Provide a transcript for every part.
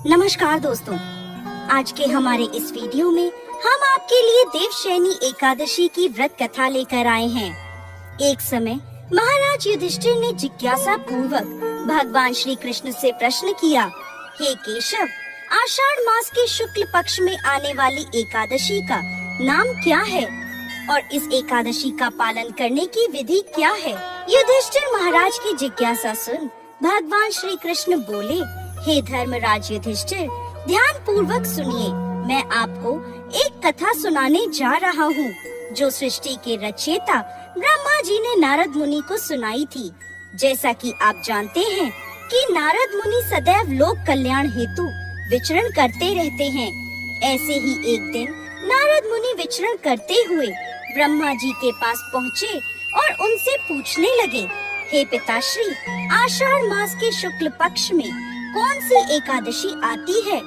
नमस्कार दोस्तों, आज के हमारे इस वीडियो में हम आपके लिए देवशयनी एकादशी की व्रत कथा लेकर आए हैं। एक समय महाराज युधिष्ठिर ने जिज्ञासा पूर्वक भगवान श्री कृष्ण से प्रश्न किया, हे केशव, आषाढ़ मास के शुक्ल पक्ष में आने वाली एकादशी का नाम क्या है और इस एकादशी का पालन करने की विधि क्या है? युधिष्ठिर महाराज की जिज्ञासा सुन भगवान श्री कृष्ण बोले, हे धर्मराज युधिष्ठिर, ध्यान पूर्वक सुनिए। मैं आपको एक कथा सुनाने जा रहा हूँ जो सृष्टि के रचयिता ब्रह्मा जी ने नारद मुनि को सुनाई थी। जैसा कि आप जानते हैं कि नारद मुनि सदैव लोक कल्याण हेतु विचरण करते रहते हैं। ऐसे ही एक दिन नारद मुनि विचरण करते हुए ब्रह्मा जी के पास पहुँचे और उनसे पूछने लगे, हे पिताश्री, आषाढ़ मास के शुक्ल पक्ष में कौन सी एकादशी आती है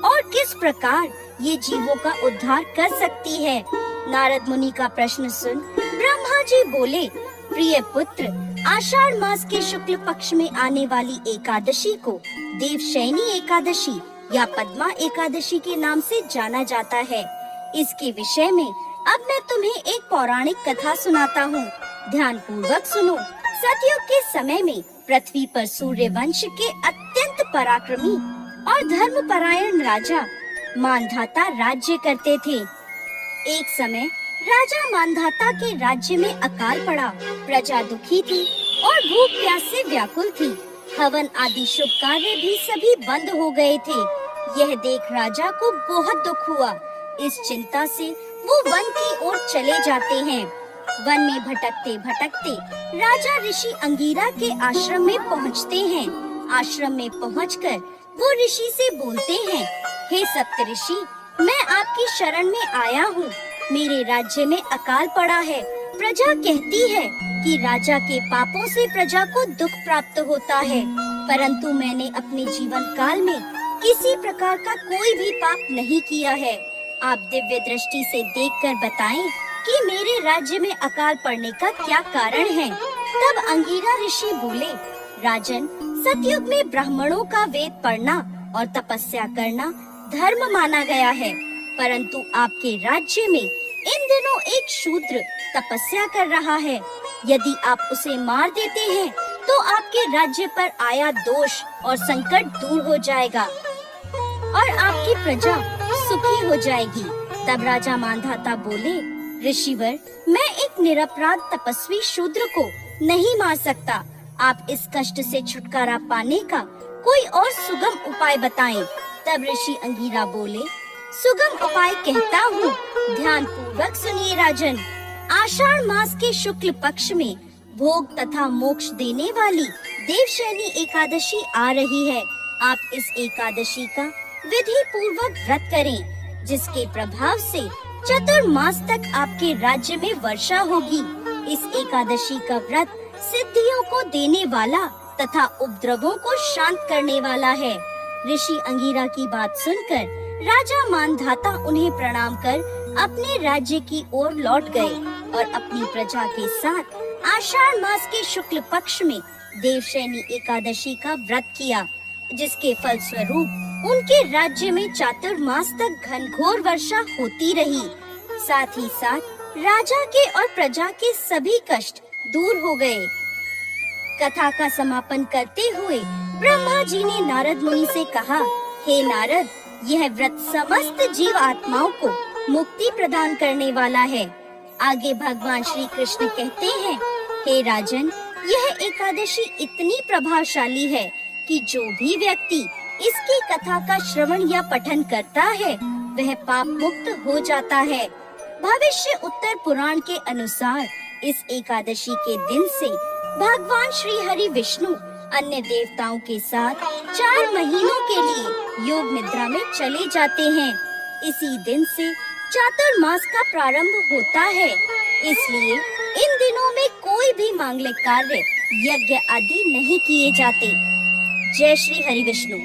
और किस प्रकार ये जीवों का उद्धार कर सकती है? नारद मुनि का प्रश्न सुन ब्रह्मा जी बोले, प्रिय पुत्र, आषाढ़ मास के शुक्ल पक्ष में आने वाली एकादशी को देवशयनी एकादशी या पद्मा एकादशी के नाम से जाना जाता है। इसके विषय में अब मैं तुम्हें एक पौराणिक कथा सुनाता हूँ। ध्यान पूर्वक सुनो। सतयुग के समय में पृथ्वी पर सूर्य वंश के अत्यंत पराक्रमी और धर्मपरायण राजा मानधाता राज्य करते थे। एक समय राजा मानधाता के राज्य में अकाल पड़ा। प्रजा दुखी थी और भूख प्यास से व्याकुल थी। हवन आदि शुभ कार्य भी सभी बंद हो गए थे। यह देख राजा को बहुत दुख हुआ। इस चिंता से वो वन की ओर चले जाते हैं। वन में भटकते भटकते राजा ऋषि अंगीरा के आश्रम में पहुंचते हैं। आश्रम में पहुंचकर वो ऋषि से बोलते हैं, हे सप्तऋषि, मैं आपकी शरण में आया हूँ। मेरे राज्य में अकाल पड़ा है। प्रजा कहती है कि राजा के पापों से प्रजा को दुख प्राप्त होता है, परंतु मैंने अपने जीवन काल में किसी प्रकार का कोई भी पाप नहीं किया है। आप दिव्य दृष्टि से देखकर बताएं कि मेरे राज्य में अकाल पड़ने का क्या कारण है? तब अंगीरा ऋषि बोले, राजन, सतयुग में ब्राह्मणों का वेद पढ़ना और तपस्या करना धर्म माना गया है, परंतु आपके राज्य में इन दिनों एक शूद्र तपस्या कर रहा है। यदि आप उसे मार देते हैं तो आपके राज्य पर आया दोष और संकट दूर हो जाएगा और आपकी प्रजा सुखी हो जाएगी। तब राजा मानधाता बोले, ऋषिवर, मैं एक निरपराध तपस्वी शूद्र को नहीं मार सकता। आप इस कष्ट से छुटकारा पाने का कोई और सुगम उपाय बताएं। तब ऋषि अंगीरा बोले, सुगम उपाय कहता हूँ, ध्यान पूर्वक सुनिए राजन। आषाढ़ मास के शुक्ल पक्ष में भोग तथा मोक्ष देने वाली देवशयनी एकादशी आ रही है। आप इस एकादशी का विधि पूर्वक व्रत करें, जिसके प्रभाव से चतुर्मास तक आपके राज्य में वर्षा होगी। इस एकादशी का व्रत सिद्धियों को देने वाला तथा उपद्रवों को शांत करने वाला है। ऋषि अंगीरा की बात सुनकर राजा मानधाता उन्हें प्रणाम कर अपने राज्य की ओर लौट गए और अपनी प्रजा के साथ आषाढ़ मास के शुक्ल पक्ष में देवशयनी एकादशी का व्रत किया, जिसके फल स्वरूप उनके राज्य में चातुर्मास तक घनघोर वर्षा होती रही। साथ ही साथ राजा के और प्रजा के सभी कष्ट दूर हो गए। कथा का समापन करते हुए ब्रह्मा जी ने नारद मुनि से कहा, हे नारद, यह व्रत समस्त जीव आत्माओं को मुक्ति प्रदान करने वाला है। आगे भगवान श्री कृष्ण कहते हैं, हे राजन, यह एकादशी इतनी प्रभावशाली है कि जो भी व्यक्ति इसकी कथा का श्रवण या पठन करता है वह पाप मुक्त हो जाता है। भविष्य उत्तर पुराण के अनुसार इस एकादशी के दिन से भगवान श्री हरि विष्णु अन्य देवताओं के साथ 4 महीनों के लिए योग निद्रा में चले जाते हैं। इसी दिन से चातुर्मास का प्रारंभ होता है। इसलिए इन दिनों में कोई भी मांगलिक कार्य, यज्ञ आदि नहीं किए जाते। जय श्री हरि विष्णु।